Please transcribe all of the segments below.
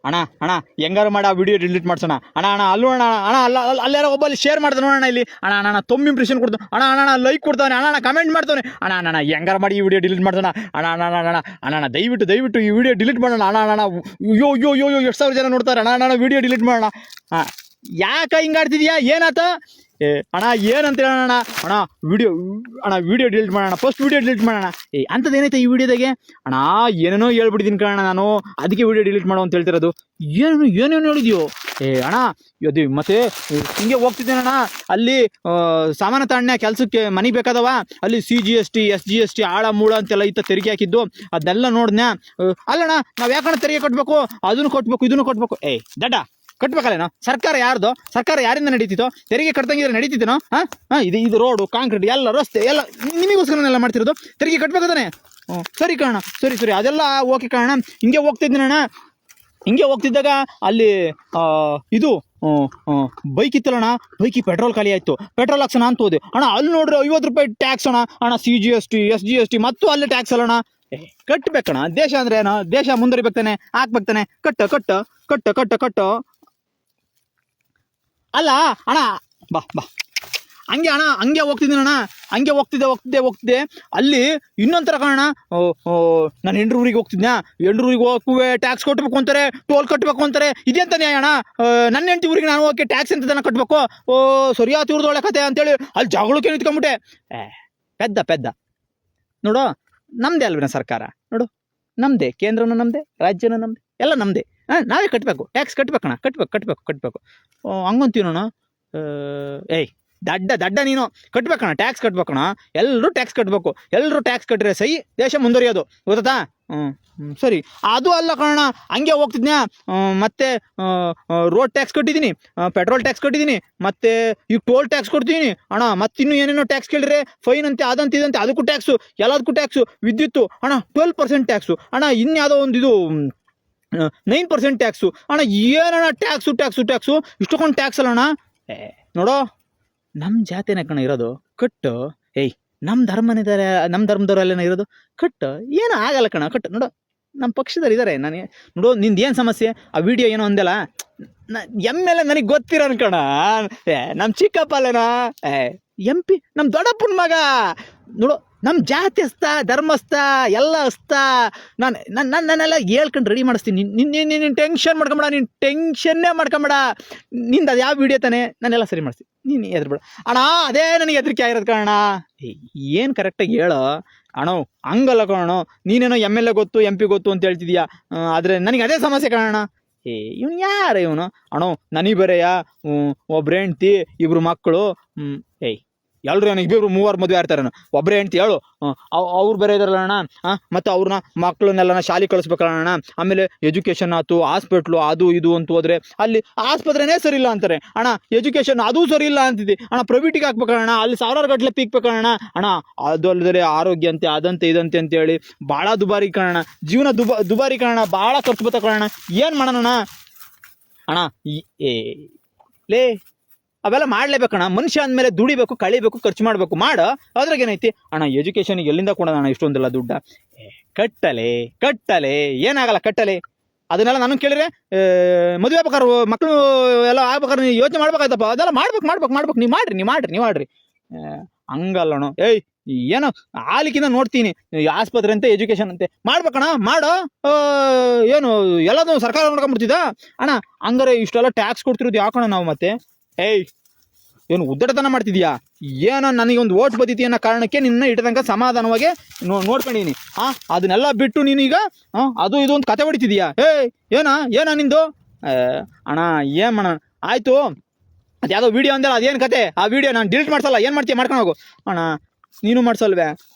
ಅಣ್ಣ ಅಣ್ಣ ಹೆಂಗಾರು ಮಾಡಿ ಆ ವಿಡಿಯೋ ಡಿಲೀಟ್ ಮಾಡ್ಸೋಣ ಅಣ್ಣ ಅಣ್ಣ ಅಲ್ಲೂ ಅಣ್ಣ ಅಣ್ಣ ಅಲ್ಲಾರೋ ಒಬ್ಬಲ್ಲಿ ಶೇರ್ ಮಾಡ್ದೆ ನೋಡೋಣ ಇಲ್ಲಿ ಅಣ್ಣ ಅಣ್ಣ ತುಂಬ ಇಂಪ್ರೆಷನ್ ಕೊಡ್ತಾನೆ ಅಣ್ಣ ಅಣ್ಣ ಲೈಕ್ ಕೊಡ್ತಾನೆ ಅಣ್ಣ ಕಮೆಂಟ್ ಮಾಡ್ತಾನೆ ಅಣ್ಣ ಅಣ್ಣ ಹೆಂಗಾರು ಮಾಡಿ ಈ ವಿಡಿಯೋ ಡಿಲೀಟ್ ಮಾಡ್ಸೋಣ ಅಣ್ಣ ಅಣ್ಣ ಅಣ್ಣ ಅಣ್ಣ ದಯವಿಟ್ಟು ಈ ವಿಡಿಯೋ ಡಿಲೀಟ್ ಮಾಡೋಣ ಅಣ್ಣ ಅಣ್ಣ ಯೋ ಎಷ್ಟು ಸಾವಿರ ಜನ ನೋಡ್ತಾರೆ ಅಣ್ಣ ಅಣ್ಣ ವಿಡಿಯೋ ಡಿಲೀಟ್ ಮಾಡೋಣ ಹಾಂ ಯಾಕೆ ಹಿಂಗಾಡ್ತಿದ್ಯಾ ಏನಾತ ಅಣ್ಣ ಏನಂತ ಹೇಳೋಣ ವಿಡಿಯೋ ಡಿಲೀಟ್ ಮಾಡೋಣ ಫಸ್ಟ್ ವಿಡಿಯೋ ಡಿಲೀಟ್ ಮಾಡೋಣ ಅಂಥದ್ದೇನೈತೆ ಈ ವಿಡಿಯೋದಾಗೆ ಅಣ್ಣ ಏನೇನೋ ಹೇಳ್ಬಿಟ್ಟಿದ್ದೀನಿ ಕಣ ನಾನು ಅದಕ್ಕೆ ವಿಡಿಯೋ ಡಿಲೀಟ್ ಮಾಡೋ ಅಂತ ಹೇಳ್ತಿರೋದು ಏನೇನು ಹೇಳಿದ್ಯೋ ಅಣ್ಣ ಅದು ಮತ್ತೆ ಹಿಂಗೆ ಹೋಗ್ತಿದ್ದೇನಣ್ಣ ಅಲ್ಲಿ ಸಾಮಾನ್ಯ ತಾಣ್ಯ ಕೆಲಸಕ್ಕೆ ಮನೆಗೆ ಬೇಕಾದವ ಅಲ್ಲಿ CGST SGST ಆಳ ಮೂಳ ಅಂತೆಲ್ಲ ಇತ್ತ ತೆರಿಗೆ ಹಾಕಿದ್ದು ಅದನ್ನೆಲ್ಲ ನೋಡಿದ್ನ ಅಲ್ಲಣ್ಣ ನಾವು ಯಾಕಣ್ಣ ತೆರಿಗೆ ಕಟ್ಟಬೇಕು ಅದನ್ನು ಕಟ್ಟಬೇಕು ಇದನ್ನು ಕಟ್ಟಬೇಕು ದಡ್ಡ ಕಟ್ಬೇಕಲ್ಲೇನೋ ಸರ್ಕಾರ ಯಾರ್ದು ಸರ್ಕಾರ ಯಾರಿಂದ ನಡೀತಿತ್ತೋ ತೆರಿಗೆ ಕಟ್ತಂಗಿದ್ರೆ ನಡೀತಿತ್ತೇನೋ ಇದು ರೋಡು ಕಾಂಕ್ರೀಟ್ ಎಲ್ಲ ರಸ್ತೆ ಎಲ್ಲ ನಿಮಗೋಸ್ಕರನೆಲ್ಲ ಮಾಡ್ತಿರೋದು ತೆರಿಗೆ ಕಟ್ಬೇಕು ತಾನೆ ಸರಿ ಕಾರಣ ಸರಿ ಅದೆಲ್ಲ ಓಕೆ ಕಾರಣ ಹಿಂಗೆ ಹೋಗ್ತಿದ್ದಾಗ ಅಲ್ಲಿ ಇದು ಬೈಕ್ ಇತ್ತಲ್ಲಣ್ಣ ಬೈಕಿಗೆ ಪೆಟ್ರೋಲ್ ಖಾಲಿ ಆಯಿತು ಪೆಟ್ರೋಲ್ ಹಾಕ್ಸೋಣ ಅಂತ ಹೋದೆ ಅಣ್ಣ ಅಲ್ಲಿ ನೋಡ್ರಿ 50 ರೂಪಾಯಿ ಟ್ಯಾಕ್ಸ್ ಅಣ್ಣ CGST SGST ಮತ್ತು ಅಲ್ಲೇ ಟ್ಯಾಕ್ಸ್ ಅಲ್ಲಣ್ಣ ಕಟ್ಬೇಕಣ್ಣ ದೇಶ ಅಂದ್ರೆ ಏನೋ ದೇಶ ಮುಂದುವರಿಬೇಕಾನೆ ಹಾಕ್ಬೇಕಾನೆ ಕಟ್ಟು ಅಲ್ಲ ಅಣ್ಣ ಬಾ ಹಂಗೆ ಹೋಗ್ತಿದ್ದೀನಿ ಅಣ್ಣ ಹಂಗೆ ಹೋಗ್ತಿದ್ದೆ ಅಲ್ಲಿ ಇನ್ನೊಂಥರ ಕಾರಣ ನಾನು ಹೆಂಡ್ರೂರಿಗೆ ಹೋಗ್ತಿದ್ನ ಹೆಂಡ್ರೂರಿಗೆ ಹೋಗುವೆ ಟ್ಯಾಕ್ಸ್ ಕಟ್ಟಬೇಕು ಅಂತಾರೆ ಟೋಲ್ ಕಟ್ಟಬೇಕು ಅಂತಾರೆ ಇದೆಂತ ನ್ಯಾಯ ಅಣ್ಣ ನನ್ನ ಹೆಂಡತಿ ಊರಿಗೆ ನಾನು ಹೋಗಿ ಟ್ಯಾಕ್ಸ್ ಎಂತದನ್ನ ಕಟ್ಟಬೇಕು ಸರಿಯಾದ ಇವ್ರದೊಳೆ ಕತೆ ಅಂತೇಳಿ ಅಲ್ಲಿ ಜಗಳಕ್ಕೆ ನಿಂತ್ಕೊಂಡ್ಬಿಟ್ಟೆ ಪೆದ್ದ ನೋಡು ನಮ್ಮದೇ ಅಲ್ವೇನ ಸರ್ಕಾರ ನೋಡು ನಮ್ಮದೇ ಕೇಂದ್ರನೂ ನಮ್ಮದೇ ರಾಜ್ಯನೂ ನಮ್ಮದೇ ಎಲ್ಲ ನಮ್ಮದೇ ನಾವೇ ಕಟ್ಟಬೇಕು ಟ್ಯಾಕ್ಸ್ ಕಟ್ಬೇಕಣ್ಣ ಕಟ್ಟಬೇಕು ಹಂಗಂತೀನೋಣ ದಡ್ಡ ನೀನು ಕಟ್ಬೇಕಣ್ಣ ಟ್ಯಾಕ್ಸ್ ಕಟ್ಬೇಕಣ್ಣ ಎಲ್ಲರೂ ಟ್ಯಾಕ್ಸ್ ಕಟ್ಟಬೇಕು ಎಲ್ಲರೂ ಟ್ಯಾಕ್ಸ್ ಕಟ್ಟಿದ್ರೆ ಸೈ ದೇಶ ಮುಂದುವರಿಯೋದು ಗೊತ್ತಾ ಸರಿ ಅದು ಅಲ್ಲ ಕಣ ಹಂಗೆ ಹೋಗ್ತಿದ್ನ್ಯಾ ಮತ್ತೆ ರೋಡ್ ಟ್ಯಾಕ್ಸ್ ಕಟ್ಟಿದ್ದೀನಿ ಪೆಟ್ರೋಲ್ ಟ್ಯಾಕ್ಸ್ ಕಟ್ಟಿದ್ದೀನಿ ಮತ್ತೆ ಈಗ ಟೋಲ್ ಟ್ಯಾಕ್ಸ್ ಕೊಡ್ತೀನಿ ಅಣ್ಣ ಮತ್ತಿನ್ನೂ ಏನೇನೋ ಟ್ಯಾಕ್ಸ್ ಕೇಳಿದ್ರೆ ಫೈನ್ ಅಂತೆ ಅದಂತೆ ಇದಂತೆ ಅದಕ್ಕೂ ಟ್ಯಾಕ್ಸು ಎಲ್ಲದಕ್ಕೂ ಟ್ಯಾಕ್ಸು ವಿದ್ಯುತ್ತು ಅಣ್ಣ 12% ಟ್ಯಾಕ್ಸು ಅಣ್ಣ ಇನ್ಯಾವುದೋ ಒಂದು ಇದು 9% ಟ್ಯಾಕ್ಸು ಅಣ್ಣ ಏನಣ್ಣ ಟ್ಯಾಕ್ಸು ಇಷ್ಟೊಂದು ಟ್ಯಾಕ್ಸ್ ಅಲ್ಲ ಅಣ್ಣ ನೋಡೋ ನಮ್ಮ ಜಾತಿನೇ ಕಣ ಇರೋದು ಕಟ್ಟು ನಮ್ಮ ಧರ್ಮದವರೆಲ್ಲ ಇರೋದು ಕಟ್ಟು ಏನೂ ಆಗಲ್ಲ ಕಣ ಕಟ್ಟು ನೋಡು ನಮ್ಮ ಪಕ್ಷದವ್ರು ಇದ್ದಾರೆ ನೋಡು ನಿಂದು ಏನು ಸಮಸ್ಯೆ ಆ ವಿಡಿಯೋ ಏನೋ ಅಂದಲ್ಲ ಎಲ್ಲ ನನಗೆ ಗೊತ್ತಿರೋ ಕಣ ನಮ್ಮ ಚಿಕ್ಕಪ್ಪಲ್ಲೇನ MP ನಮ್ಮ ದೊಡ್ಡಪ್ಪನ ಮಗ ನೋಡು ನಮ್ಮ ಜಾತಿ ಹಸ್ತ ಧರ್ಮಸ್ಥ ಎಲ್ಲ ಹಸ್ತ ನನ್ನೆಲ್ಲ ಹೇಳ್ಕೊಂಡು ರೆಡಿ ಮಾಡಿಸ್ತೀನಿ ನೀನು ಟೆನ್ಷನ್ ಮಾಡ್ಕೊಂಬೇಡ ನೀನು ಟೆನ್ಷನ್ನೇ ಮಾಡ್ಕೊಂಬೇಡ ನಿಂದು ಅದು ಯಾವ ವಿಡಿಯೋ ತಾನೆ ನಾನೆಲ್ಲ ಸರಿ ಮಾಡಿಸ್ತೀನಿ ನೀನು ಹೆದರ್ಬೇಡ ಅಣ್ಣ ಅದೇ ನನಗೆ ಹೆದರಿಕೆ ಆಗಿರೋದು ಕಾರಣ ಏನು ಕರೆಕ್ಟಾಗಿ ಹೇಳೋ ಅಣ್ಣ ಹಂಗಲ್ಲ ಕಣ ನೀನೇನೋ MLA ಗೊತ್ತು MP ಗೊತ್ತು ಅಂತ ಹೇಳ್ತಿದ್ಯಾ ಆದರೆ ನನಗೆ ಅದೇ ಸಮಸ್ಯೆ ಕಾರಣ ಇವನು ಯಾರ ಇವನು ಅಣ್ಣ ನನಗೆ ಬರೆಯ ಒಬ್ರು ಹೆಂಡ್ತಿ ಇಬ್ರು ಮಕ್ಕಳು ಎಲ್ಲರೂ ನನಗೆ ಇಬ್ಬರು 3 ಮದುವೆ ಆಡ್ತಾರೇನು ಒಬ್ಬರೇ ಹೆಂಡ್ತಿ ಹೇಳು ಅವ್ರು ಬೇರೆ ಇದಾರಲ್ಲ ಅಣ್ಣ ಮತ್ತು ಅವ್ರನ್ನ ಮಕ್ಕಳನ್ನೆಲ್ಲ ಶಾಲೆ ಕಳಿಸ್ಬೇಕಲ್ಲ ಆಮೇಲೆ ಎಜುಕೇಷನ್ ಆಯ್ತು ಹಾಸ್ಪಿಟ್ಲು ಅದು ಇದು ಅಂತ ಹೋದ್ರೆ ಅಲ್ಲಿ ಆಸ್ಪತ್ರೆನೇ ಸರಿ ಇಲ್ಲ ಅಂತಾರೆ ಅಣ್ಣ ಎಜುಕೇಷನ್ ಅದೂ ಸರಿ ಇಲ್ಲ ಅಂತಿದ್ದೆ ಅಣ್ಣ ಪ್ರೈವೇಟಿಗೆ ಹಾಕ್ಬೇಕಣ್ಣ ಅಲ್ಲಿ ಸಾವಿರಾರು ಗಟ್ಟಲೆ ಪೀಕ್ಬೇಕಣ್ಣ ಅಣ್ಣ ಅದು ಅಲ್ಲದೆ ಆರೋಗ್ಯ ಅಂತೆ ಅದಂತೆ ಇದಂತೆ ಅಂತೇಳಿ ಭಾಳ ದುಬಾರಿ ಕಾರಣ ಜೀವನ ದುಬಾರಿ ಕಾರಣ ಭಾಳ ಖರ್ಚು ಬತ್ತ ಕಾರಣ ಏನು ಮಾಡೋಣ ಅಣ್ಣ ಲೇ ಅವೆಲ್ಲ ಮಾಡಲೇಬೇಕಣ್ಣ ಮನುಷ್ಯ ಅಂದಮೇಲೆ ದುಡಿಬೇಕು ಕಳಿಬೇಕು ಖರ್ಚು ಮಾಡಬೇಕು ಮಾಡು ಅದ್ರಾಗೇನೈತಿ ಅಣ್ಣ ಎಜುಕೇಷನ್ಗೆ ಎಲ್ಲಿಂದ ಕೊಡೋಣ ಅಣ್ಣ ಇಷ್ಟೊಂದೆಲ್ಲ ದುಡ್ಡ ಕಟ್ಟಲೆ ಏನಾಗಲ್ಲ ಕಟ್ಟಲೆ ಅದನ್ನೆಲ್ಲ ನಾನು ಕೇಳಿದ್ರೆ ಮದುವೆ ಆಗ್ಬೇಕಾರು ಮಕ್ಕಳು ಎಲ್ಲ ಆಗ್ಬೇಕಾದ್ರೆ ನೀವು ಯೋಚನೆ ಮಾಡ್ಬೇಕಾಯ್ತಪ್ಪ ಅದೆಲ್ಲ ಮಾಡ್ಬೇಕು ನೀವು ಮಾಡ್ರಿ ಹಂಗಲ್ಲಣ್ಣ ಏನೋ ಹಾಲಿಕಿಂದ ನೋಡ್ತೀನಿ ಆಸ್ಪತ್ರೆ ಅಂತೆ ಎಜುಕೇಷನ್ ಅಂತೆ ಮಾಡ್ಬೇಕಣ್ಣ ಮಾಡೋ ಏನು ಎಲ್ಲದೂ ಸರ್ಕಾರ ನೋಡ್ಕೊಂಡ್ಬಿಡ್ತಿದ್ದ ಅಣ್ಣ ಹಂಗಾರೆ ಇಷ್ಟೆಲ್ಲ ಟ್ಯಾಕ್ಸ್ ಕೊಡ್ತಿರೋದು ಯಾಕಣ್ಣ ನಾವು ಮತ್ತೆ ಏನು ಉದ್ದಟತನ ಮಾಡ್ತಿದ್ಯಾ ಏನೋ ನನಗೊಂದು ಓಟ್ ಬದಿತಿ ಅನ್ನೋ ಕಾರಣಕ್ಕೆ ನಿನ್ನ ಇಟ್ಟದಂಗೆ ಸಮಾಧಾನವಾಗಿ ನೋಡ್ಕೊಂಡಿದ್ದೀನಿ ಅದನ್ನೆಲ್ಲ ಬಿಟ್ಟು ನೀನೀಗ ಅದು ಇದು ಒಂದು ಕತೆ ಹೊಡಿತಿದ್ಯಾ ಏನ ನಿಂದು ಅಣ್ಣ ಏನು ಮಾಡೋಣ ಆಯಿತು ಅದು ಯಾವುದೋ ವೀಡಿಯೋ ಅಂದಲ್ಲ ಅದೇನು ಕತೆ ಆ ವಿಡಿಯೋ ನಾನು ಡಿಲೀಟ್ ಮಾಡ್ಸಲ್ಲ ಏನು ಮಾಡ್ತೀಯ ಮಾಡ್ಕೊಂಡು ಹೋಗು ಅಣ್ಣ ನೀನು ಮಾಡ್ಸಲ್ವೇ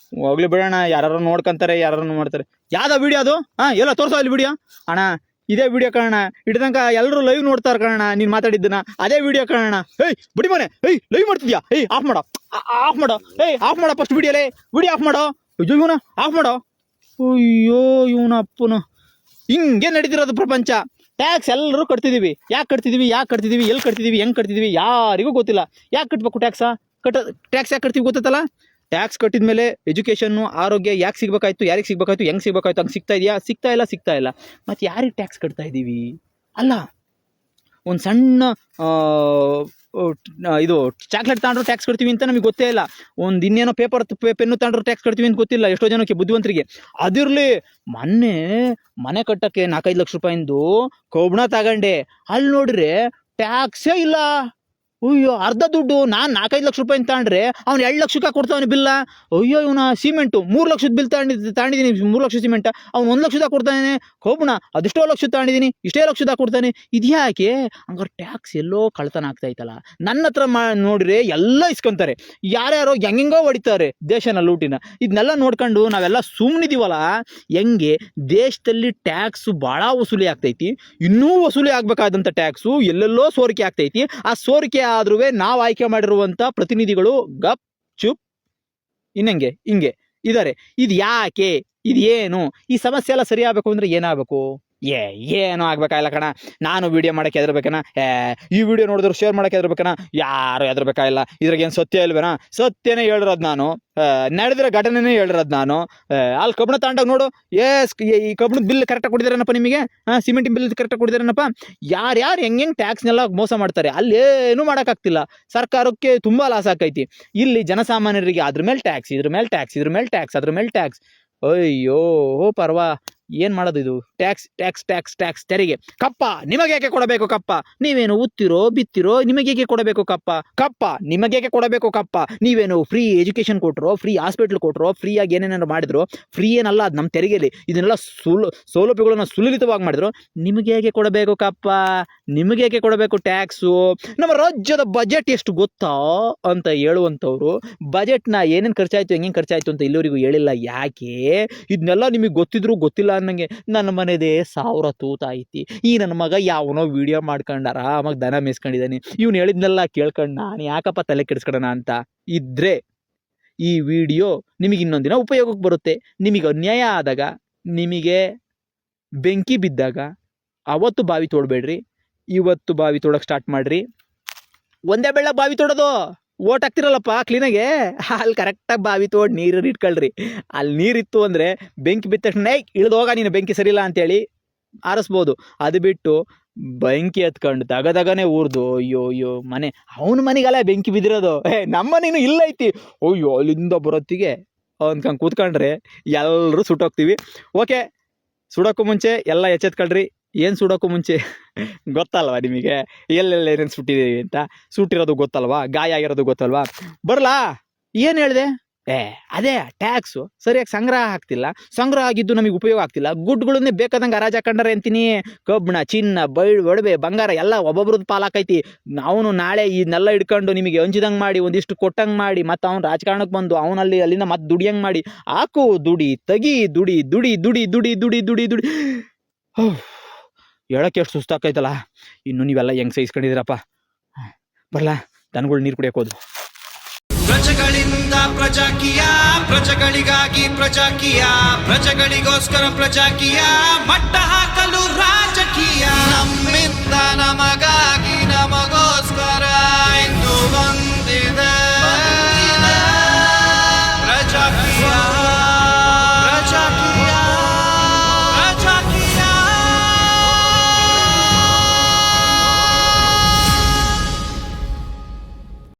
ಹೋಗ್ಲಿ ಬಿಡೋಣ ಯಾರು ನೋಡ್ಕೊಂತಾರೆ ಯಾರು ಮಾಡ್ತಾರೆ ಯಾವುದೋ ವೀಡಿಯೋ ಅದು ಎಲ್ಲ ತೋರಿಸೋ ಅಲ್ಲಿ ವೀಡಿಯೋ ಅಣ್ಣ ಇದೇ ವಿಡಿಯೋ ಕಾರಣ ಇಡ್ದಂಕ ಎಲ್ಲರೂ ಲೈವ್ ನೋಡ್ತಾರ ಕಾರಣ ನೀನು ಮಾತಾಡಿದ್ದನ್ನ ಅದೇ ವಿಡಿಯೋ ಕಾರಣ ಬಿಡಿ ಮನೆ ಲೈವ್ ಮಾಡ್ತಿದ್ಯಾ ಆಫ್ ಮಾಡೋ ಫಸ್ಟ್ ವಿಡಿಯೋಲೇ ವಿಡಿಯೋ ಆಫ್ ಮಾಡೋ ಇವನ ಆಫ್ ಮಾಡೋ ಅಯ್ಯೋ ಇವನ ಅಪ್ಪನು ಹಿಂಗೆ ನಡೀತಿರೋದು ಪ್ರಪಂಚ ಟ್ಯಾಕ್ಸ್ ಎಲ್ಲರೂ ಕಟ್ತಿದ್ದೀವಿ ಯಾಕೆ ಕಟ್ತಿದ್ದೀವಿ ಎಲ್ಲಿ ಕಟ್ತಿದ್ದೀವಿ ಹೆಂಗೆ ಕಟ್ತಿದ್ದೀವಿ ಯಾರಿಗೂ ಗೊತ್ತಿಲ್ಲ ಯಾಕೆ ಕಟ್ಟಬೇಕು ಟ್ಯಾಕ್ಸ್ ಯಾಕೆ ಕಟ್ತೀವಿ ಗೊತ್ತಲ್ಲ ಟ್ಯಾಕ್ಸ್ ಕಟ್ಟಿದ ಮೇಲೆ ಎಜುಕೇಷನ್ನು ಆರೋಗ್ಯ ಯಾಕೆ ಸಿಗಬೇಕಾಯ್ತು ಯಾರಿಗೆ ಸಿಗಬೇಕಾಯ್ತು ಹೆಂಗೆ ಸಿಗಬೇಕಾಯ್ತು ಹಂಗೆ ಸಿಗ್ತಾ ಇಲ್ಲ ಮತ್ತು ಯಾರಿಗೆ ಟ್ಯಾಕ್ಸ್ ಕಟ್ತಾ ಇದ್ದೀವಿ ಅಲ್ಲ ಒಂದು ಸಣ್ಣ ಇದು ಚಾಕ್ಲೇಟ್ ತಗೊಂಡ್ರು ಟ್ಯಾಕ್ಸ್ ಕಟ್ತೀವಿ ಅಂತ ನಮಗೆ ಗೊತ್ತೇ ಇಲ್ಲ. ಒಂದು ಇನ್ನೇನೋ ಪೇಪರ್ ಪೆನ್ನು ತಗೊಂಡ್ರು ಟ್ಯಾಕ್ಸ್ ಕಟ್ತೀವಿ ಅಂತ ಗೊತ್ತಿಲ್ಲ ಎಷ್ಟೋ ಜನಕ್ಕೆ, ಬುದ್ಧಿವಂತರಿಗೆ. ಅದಿರಲಿ, ಮೊನ್ನೆ ಮನೆ ಕಟ್ಟಕ್ಕೆ 4-5 ಲಕ್ಷ ರೂಪಾಯಿಂದು ಕಬ್ಬಣ ತಗೊಂಡೆ, ಅಲ್ಲಿ ನೋಡ್ರೆ ಟ್ಯಾಕ್ಸೇ ಇಲ್ಲ. ಅಯ್ಯೋ, ಅರ್ಧ ದುಡ್ಡು ನಾನು 4-5 ಲಕ್ಷ ರೂಪಾಯಿ ತಗೊಂಡ್ರೆ ಅವ್ನು 2 ಲಕ್ಷಕ್ಕೆ ಕೊಡ್ತಾವನೆ ಬಿಲ್ಲ. ಅಯ್ಯೋ, ಇವನ ಸಿಮೆಂಟು 3 ಲಕ್ಷದ ಬಿಲ್ ತಗೊಂಡಿದ್ದೀನಿ, 3 ಲಕ್ಷ ಸಿಮೆಂಟ್, ಅವ್ನು 1 ಲಕ್ಷದ ಕೊಡ್ತಾನೆ. ಕಬ್ಬಣ ಅದೆಷ್ಟೋ ಲಕ್ಷ ತಗೊಂಡಿದ್ದೀನಿ, ಇಷ್ಟೇ ಲಕ್ಷದ ಕೊಡ್ತಾನೆ. ಇದ್ಯಾಕೆ? ಹಂಗಾರೆ ಟ್ಯಾಕ್ಸ್ ಎಲ್ಲೋ ಕಳ್ತನ ಆಗ್ತಾ ಇತ್ತಲ್ಲ. ನನ್ನ ಹತ್ರ ನೋಡ್ರಿ ಎಲ್ಲ ಇಸ್ಕೊಂತಾರೆ, ಯಾರ್ಯಾರೋ ಹೆಂಗೋ ಹೊಡಿತಾರೆ ದೇಶನ ಲೂಟಿನ. ಇದನ್ನೆಲ್ಲ ನೋಡ್ಕೊಂಡು ನಾವೆಲ್ಲ ಸುಮ್ಮನಿದ್ದೀವಲ್ಲ. ಹೆಂಗೆ ದೇಶದಲ್ಲಿ ಟ್ಯಾಕ್ಸು ಭಾಳ ವಸೂಲಿ ಆಗ್ತೈತಿ, ಇನ್ನೂ ವಸೂಲಿ ಆಗ್ಬೇಕಾದಂಥ ಟ್ಯಾಕ್ಸು ಎಲ್ಲೆಲ್ಲೋ ಸೋರಿಕೆ ಆಗ್ತೈತಿ. ಆ ಸೋರಿಕೆ ಆದ್ರೂ ನಾವು ಆಯ್ಕೆ ಮಾಡಿರುವಂತ ಪ್ರತಿನಿಧಿಗಳು ಗಪ್ ಚುಪ್ ಇನ್ನಂಗೆ ಹಿಂಗೆ ಇದಾರೆ. ಇದು ಯಾಕೆ? ಇದು ಏನು? ಈ ಸಮಸ್ಯೆ ಎಲ್ಲ ಸರಿ ಆಗ್ಬೇಕು ಅಂದ್ರೆ ಏನಾಗಬೇಕು? ಏನೂ ಆಗ್ಬೇಕಾಗಿಲ್ಲ ಕಣ. ನಾನು ವಿಡಿಯೋ ಮಾಡಕ್ಕೆ ಹೆದರ್ಬೇಕನ? ಈ ವಿಡಿಯೋ ನೋಡಿದ್ರು ಶೇರ್ ಮಾಡಕ್ಕೆ ಹೆದರ್ಬೇಕನ? ಯಾರು ಹೆದರ್ಬೇಕಾಗಿಲ್ಲ. ಇದ್ರಾಗೇನು ಸತ್ಯ ಇಲ್ವೇನ? ಸತ್ಯನೇ ಹೇಳಿರೋದು ನಾನು, ನಡೆದಿರೋ ಘಟನೆನೇ ಹೇಳಿರೋದು ನಾನು. ಅಲ್ಲಿ ಕಬ್ಬಣ ತಗೊಂಡಾಗ ನೋಡು, ಈ ಕಬ್ಬಣದ ಬಿಲ್ ಕರೆಕ್ಟಾಗಿ ಕೊಟ್ಟಿದ್ದಾರನಪ್ಪ ನಿಮಗೆ, ಸಿಮೆಂಟಿನ ಬಿಲ್ ಕರೆಕ್ಟಾಗಿ ಕೊಟ್ಟಿದ್ದಾರನಪ್ಪ. ಯಾರ್ಯಾರು ಹೆಂಗೆ ಟ್ಯಾಕ್ಸ್ನೆಲ್ಲ ಮೋಸ ಮಾಡ್ತಾರೆ. ಅಲ್ಲೇನೂ ಮಾಡೋಕ್ಕಾಗ್ತಿಲ್ಲ. ಸರ್ಕಾರಕ್ಕೆ ತುಂಬ ಲಾಸ್ ಆಕೈತಿ. ಇಲ್ಲಿ ಜನಸಾಮಾನ್ಯರಿಗೆ ಅದ್ರ ಮೇಲೆ ಟ್ಯಾಕ್ಸ್, ಇದ್ರ ಮೇಲೆ ಟ್ಯಾಕ್ಸ್, ಇದ್ರ ಮೇಲೆ ಟ್ಯಾಕ್ಸ್, ಅದ್ರ ಮೇಲೆ ಟ್ಯಾಕ್ಸ್. ಅಯ್ಯೋ ಪರ್ವಾ, ಏನು ಮಾಡೋದು ಇದು? ಟ್ಯಾಕ್ಸ್ ಟ್ಯಾಕ್ಸ್ ಟ್ಯಾಕ್ಸ್ ಟ್ಯಾಕ್ಸ್ ತೆರಿಗೆ. ಕಪ್ಪ ನಿಮಗೇಕೆ ಕೊಡಬೇಕು ಕಪ್ಪ? ನೀವೇನು ಉತ್ತಿರೋ ಬಿತ್ತಿರೋ ನಿಮಗೇಕೆ ಕೊಡಬೇಕು ಕಪ್ಪ? ಕಪ್ಪ ನಿಮಗೇಕೆ ಕೊಡಬೇಕು ಕಪ್ಪ? ನೀವೇನು ಫ್ರೀ ಎಜುಕೇಷನ್ ಕೊಟ್ಟರೋ, ಫ್ರೀ ಹಾಸ್ಪಿಟ್ಲ್ ಕೊಟ್ಟರೋ, ಫ್ರೀಯಾಗಿ ಏನೇನಾರು ಮಾಡಿದ್ರು? ಫ್ರೀ ಏನಲ್ಲ ಅದು, ನಮ್ಮ ತೆರಿಗೆಯಲ್ಲಿ ಇದನ್ನೆಲ್ಲ ಸೌಲಭ್ಯಗಳನ್ನು ಸುಲಲಿತವಾಗಿ ಮಾಡಿದ್ರು. ನಿಮಗೇಕೆ ಕೊಡಬೇಕು ಕಪ್ಪ? ನಿಮಗೇಕೆ ಕೊಡಬೇಕು ಟ್ಯಾಕ್ಸು? ನಮ್ಮ ರಾಜ್ಯದ ಬಜೆಟ್ ಎಷ್ಟು ಗೊತ್ತಾ ಅಂತ ಹೇಳುವಂಥವ್ರು ಬಜೆಟ್ನ ಏನೇನು ಖರ್ಚಾಯಿತು, ಹೆಂಗೆ ಖರ್ಚಾಯಿತು ಅಂತ ಇಲ್ಲಿವರೆಗೂ ಹೇಳಿಲ್ಲ. ಯಾಕೆ? ಇದನ್ನೆಲ್ಲ ನಿಮಗೆ ಗೊತ್ತಿದ್ರು ಗೊತ್ತಿಲ್ಲ ಅನ್ನಂಗೆ ನನ್ನ ಮನೆದೇ 1000 ತೂತ ಐತಿ. ಈ ನನ್ನ ಮಗ ಯಾವನೋ ವಿಡಿಯೋ ಮಾಡ್ಕೊಂಡಾರ, ಆಮಾಗ ದನ ಮೇಯಿಸ್ಕೊಂಡಿದ್ದಾನೆ, ಇವ್ನು ಹೇಳಿದ್ನೆಲ್ಲ ಕೇಳ್ಕೊಂಡು ನಾನು ಯಾಕಪ್ಪ ತಲೆ ಕೆಡಿಸ್ಕೊಳ್ಳೋಣ ಅಂತ ಇದ್ರೆ ಈ ವಿಡಿಯೋ ನಿಮಗೆ ಇನ್ನೊಂದಿನ ಉಪಯೋಗಕ್ಕೆ ಬರುತ್ತೆ. ನಿಮಗೆ ಅನ್ಯಾಯ ಆದಾಗ, ನಿಮಗೆ ಬೆಂಕಿ ಬಿದ್ದಾಗ ಅವತ್ತು ಬಾವಿ ತೋಡಬೇಡ್ರಿ, ಇವತ್ತು ಬಾವಿ ತೋಡಕ್ಕೆ ಸ್ಟಾರ್ಟ್ ಮಾಡ್ರಿ. ಒಂದೇ ಬೆಳ್ಳ ಬಾವಿ ತೋಡೋದು. ಓಟ್ ಹಾಕ್ತಿರಲ್ಲಪ್ಪ ಕ್ಲೀನಾಗೆ, ಅಲ್ಲಿ ಕರೆಕ್ಟಾಗಿ ಬಾವಿ ತೋಡಿ ನೀರು ಇಟ್ಕೊಳ್ರಿ. ಅಲ್ಲಿ ನೀರಿತ್ತು ಅಂದರೆ ಬೆಂಕಿ ಬಿದ್ದ ತಕ್ಷಣ ಇಳಿದೋಗ ನೀನು ಬೆಂಕಿ ಸರಿಯಿಲ್ಲ ಅಂತೇಳಿ ಆರಿಸ್ಬೋದು. ಅದು ಬಿಟ್ಟು ಬೆಂಕಿ ಎತ್ಕೊಂಡು ದಗದಗನೆ ಊರ್ದು ಅಯ್ಯೋ ಮನೆ, ಅವನ ಮನೆಗಲ್ಲ ಬೆಂಕಿ ಬಿದ್ದಿರೋದು, ನಮ್ಮ ಮನೇನು ಇಲ್ಲ ಐತಿ, ಅಯ್ಯೋ ಅಲ್ಲಿಂದ ಬರೋತ್ತಿಗೆ ಅಂದ್ಕೊಂಡು ಕೂತ್ಕೊಂಡ್ರೆ ಎಲ್ಲರೂ ಸುಟ್ಟೋಗ್ತೀವಿ. ಓಕೆ, ಸುಡೋಕ್ಕೂ ಮುಂಚೆ ಎಲ್ಲ ಎಚ್ಚೆತ್ಕೊಳ್ರಿ. ಏನು ಸುಡೋಕ್ಕೂ ಮುಂಚೆ ಗೊತ್ತಲ್ವಾ ನಿಮಗೆ ಎಲ್ಲೆಲ್ಲ ಏನೇನು ಸುಟ್ಟಿದ್ದೀವಿ ಅಂತ? ಸುಟ್ಟಿರೋದು ಗೊತ್ತಲ್ವಾ, ಗಾಯ ಆಗಿರೋದು ಗೊತ್ತಲ್ವಾ? ಬರಲಾ ಏನು ಹೇಳಿದೆ? ಅದೇ ಟ್ಯಾಕ್ಸು ಸರಿಯಾಗಿ ಸಂಗ್ರಹ ಆಗ್ತಿಲ್ಲ, ಸಂಗ್ರಹ ಆಗಿದ್ದು ನಮಗೆ ಉಪಯೋಗ ಆಗ್ತಿಲ್ಲ. ಗುಡ್ಗಳನ್ನೇ ಬೇಕಾದಂಗೆ ಹರಾಜ್ ಹಾಕೊಂಡ್ರೆ ಅಂತೀನಿ. ಕಬ್ಬಣ, ಚಿನ್ನ, ಒಡವೆ, ಬಂಗಾರ ಎಲ್ಲ ಒಬ್ಬೊಬ್ರದ್ದು ಪಾಲಾಕೈತಿ. ಅವನು ನಾಳೆ ಇದನ್ನೆಲ್ಲ ಹಿಡ್ಕೊಂಡು ನಿಮಗೆ ಹಂಚಿದಂಗೆ ಮಾಡಿ, ಒಂದಿಷ್ಟು ಕೊಟ್ಟಂಗೆ ಮಾಡಿ, ಮತ್ತು ಅವ್ನು ರಾಜಕಾರಣಕ್ಕೆ ಬಂದು ಅವನಲ್ಲಿ ಅಲ್ಲಿಂದ ಮತ್ತೆ ದುಡಿಯಂಗೆ ಮಾಡಿ, ಹಾಕು ದುಡಿ ತೆಗಿ ದುಡಿ ದುಡಿ ದುಡಿ ದುಡಿ ದುಡಿ ದುಡಿ ದುಡಿ ಹೇಳಕ್ಕೆ ಎಷ್ಟು ಸುಸ್ತಾಕೈತಲ್ಲ. ಇನ್ನು ನೀವೆಲ್ಲ ಹೆಂಗೆ ಸಹಿಸ್ಕೊಂಡಿದ್ದೀರಪ್ಪ? ಬರಲ್ಲ, ದನಗಳು ನೀರು ಕುಡಿಯೋಕೆ ಹೋದ್ರು. ಪ್ರಜೆಗಳಿಂದ ಪ್ರಜಾಕೀಯ, ಪ್ರಜೆಗಳಿಗಾಗಿ ಪ್ರಜಾಕೀಯ, ಪ್ರಜೆಗಳಿಗೋಸ್ಕರ ಪ್ರಜಾಕೀಯ, ಮಟ್ಟ ಹಾಕಲು ರಾಜಕೀಯ, ನಮ್ಮಿಂದ ನಮಗಾಗಿ